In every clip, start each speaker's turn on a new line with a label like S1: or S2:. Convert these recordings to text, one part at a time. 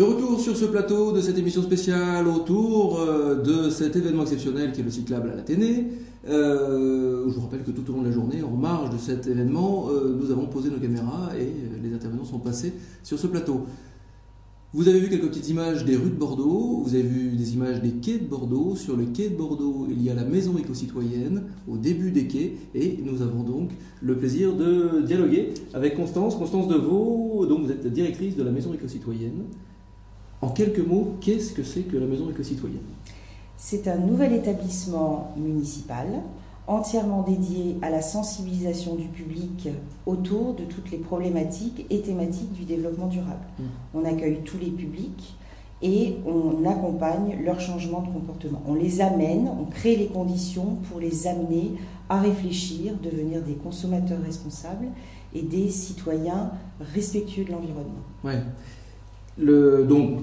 S1: De retour sur ce plateau de cette émission spéciale autour de cet événement exceptionnel qui est le cyclable à l'Athénée. Je vous rappelle que tout au long de la journée, en marge de cet événement, nous avons posé nos caméras et les intervenants sont passés sur ce plateau. Vous avez vu quelques petites images des rues de Bordeaux, vous avez vu des images des quais de Bordeaux. Sur le quai de Bordeaux, il y a la maison éco-citoyenne au début des quais et nous avons donc le plaisir de dialoguer avec Constance Deveau. Donc vous êtes directrice de la maison éco-citoyenne. En quelques mots, qu'est-ce que c'est que la maison éco-citoyenne ?
S2: C'est un nouvel établissement municipal entièrement dédié à la sensibilisation du public autour de toutes les problématiques et thématiques du développement durable. On accueille tous les publics et on accompagne leur changement de comportement. On les amène, on crée les conditions pour les amener à réfléchir, devenir des consommateurs responsables et des citoyens respectueux de l'environnement.
S1: Ouais. Donc,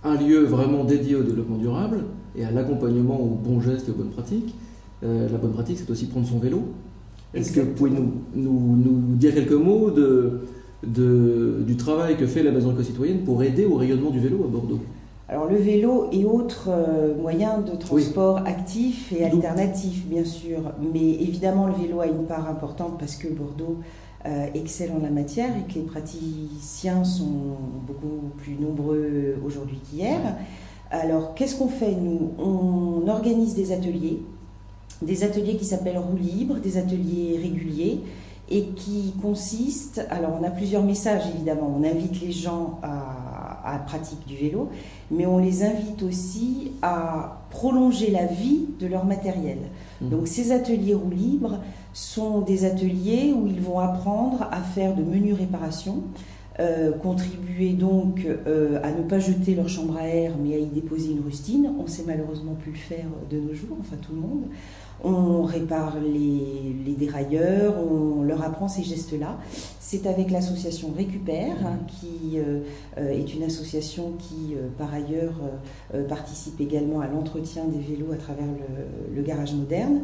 S1: un lieu vraiment dédié au développement durable et à l'accompagnement aux bons gestes et aux bonnes pratiques. La bonne pratique, c'est aussi prendre son vélo. Est-ce que vous pouvez nous dire quelques mots du travail que fait la maison éco-citoyenne pour aider au rayonnement du vélo à Bordeaux ?
S2: Alors le vélo et autres moyens de transport actifs et alternatifs, bien sûr. Mais évidemment, le vélo a une part importante parce que Bordeaux excelle en la matière et que les praticiens sont beaucoup plus nombreux aujourd'hui qu'hier. Alors, qu'est-ce qu'on fait, nous ? On organise des ateliers qui s'appellent Roue Libre, des ateliers réguliers et qui consistent... Alors, on a plusieurs messages, évidemment. On invite les gens à la pratique du vélo, mais on les invite aussi à prolonger la vie de leur matériel. Donc, ces ateliers Roue Libre sont des ateliers où ils vont apprendre à faire de menues réparations, contribuer donc à ne pas jeter leur chambre à air mais à y déposer une rustine. On ne sait malheureusement plus le faire de nos jours, enfin tout le monde. On répare les dérailleurs, on leur apprend ces gestes-là. C'est avec l'association Récupère, qui est une association qui, par ailleurs, participe également à l'entretien des vélos à travers le garage moderne.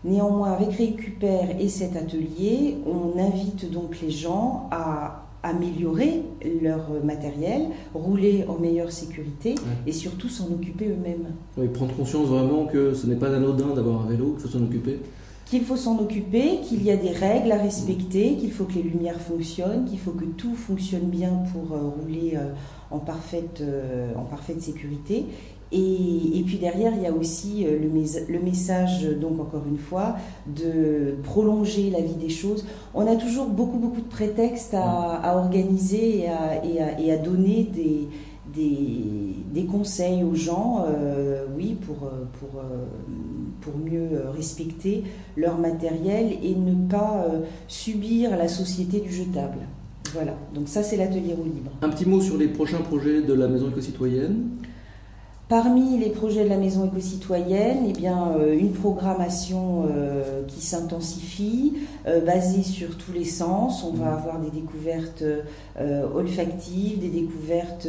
S2: Néanmoins, avec Récupère et cet atelier, on invite donc les gens à améliorer leur matériel, rouler en meilleure sécurité et surtout s'en occuper eux-mêmes.
S1: Oui, prendre conscience vraiment que ce n'est pas anodin d'avoir un vélo, qu'il faut s'en occuper.
S2: Qu'il faut s'en occuper, qu'il y a des règles à respecter, qu'il faut que les lumières fonctionnent, qu'il faut que tout fonctionne bien pour rouler en parfaite sécurité. Et puis derrière, il y a aussi le message, donc encore une fois, de prolonger la vie des choses. On a toujours beaucoup de prétextes à organiser et à donner des conseils aux gens, pour mieux respecter leur matériel et ne pas subir la société du jetable. Voilà, donc ça c'est l'atelier Roue Libre.
S1: Un petit mot sur les prochains projets de la maison éco-citoyenne.
S2: Parmi les projets de la maison éco-citoyenne, une programmation qui s'intensifie, basée sur tous les sens. On va avoir des découvertes olfactives, des découvertes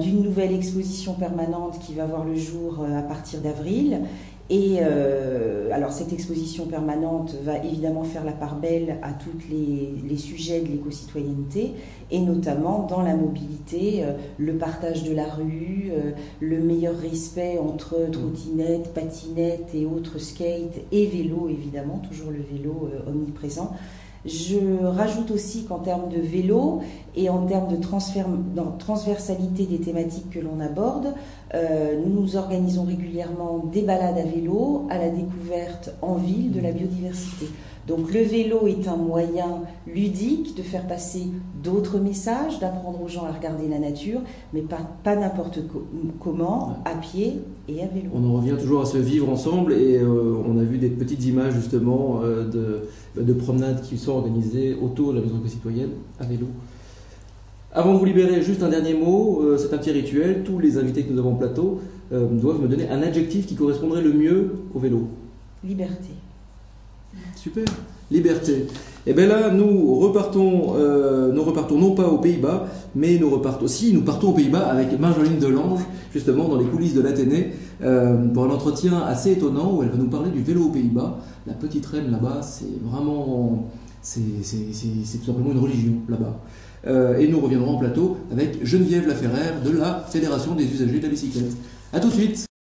S2: d'une nouvelle exposition permanente qui va voir le jour à partir d'avril. Et alors cette exposition permanente va évidemment faire la part belle à tous les sujets de l'éco-citoyenneté et notamment dans la mobilité, le partage de la rue, le meilleur respect entre trottinettes, patinettes et autres skates et vélo évidemment, toujours le vélo omniprésent. Je rajoute aussi qu'en termes de vélo et en termes de transversalité des thématiques que l'on aborde, nous organisons régulièrement des balades à vélo à la découverte en ville de la biodiversité. Donc le vélo est un moyen ludique de faire passer d'autres messages, d'apprendre aux gens à regarder la nature, mais pas n'importe comment, à pied et à vélo.
S1: On en revient toujours à se vivre ensemble et on a vu des petites images justement de promenades qui sont organisées autour de la maison éco-citoyenne à vélo. Avant de vous libérer, juste un dernier mot, c'est un petit rituel. Tous les invités que nous avons au plateau doivent me donner un adjectif qui correspondrait le mieux au vélo.
S2: Liberté.
S1: Super, liberté. Et bien là, nous repartons non pas aux Pays-Bas, mais nous partons aux Pays-Bas avec Marjoleine Delange, justement dans les coulisses de l'Athénée, pour un entretien assez étonnant où elle va nous parler du vélo aux Pays-Bas. La petite reine là-bas, c'est vraiment, c'est tout simplement une religion là-bas. et nous reviendrons en plateau avec Geneviève Laferrère de la Fédération des usagers de la bicyclette. A tout de suite.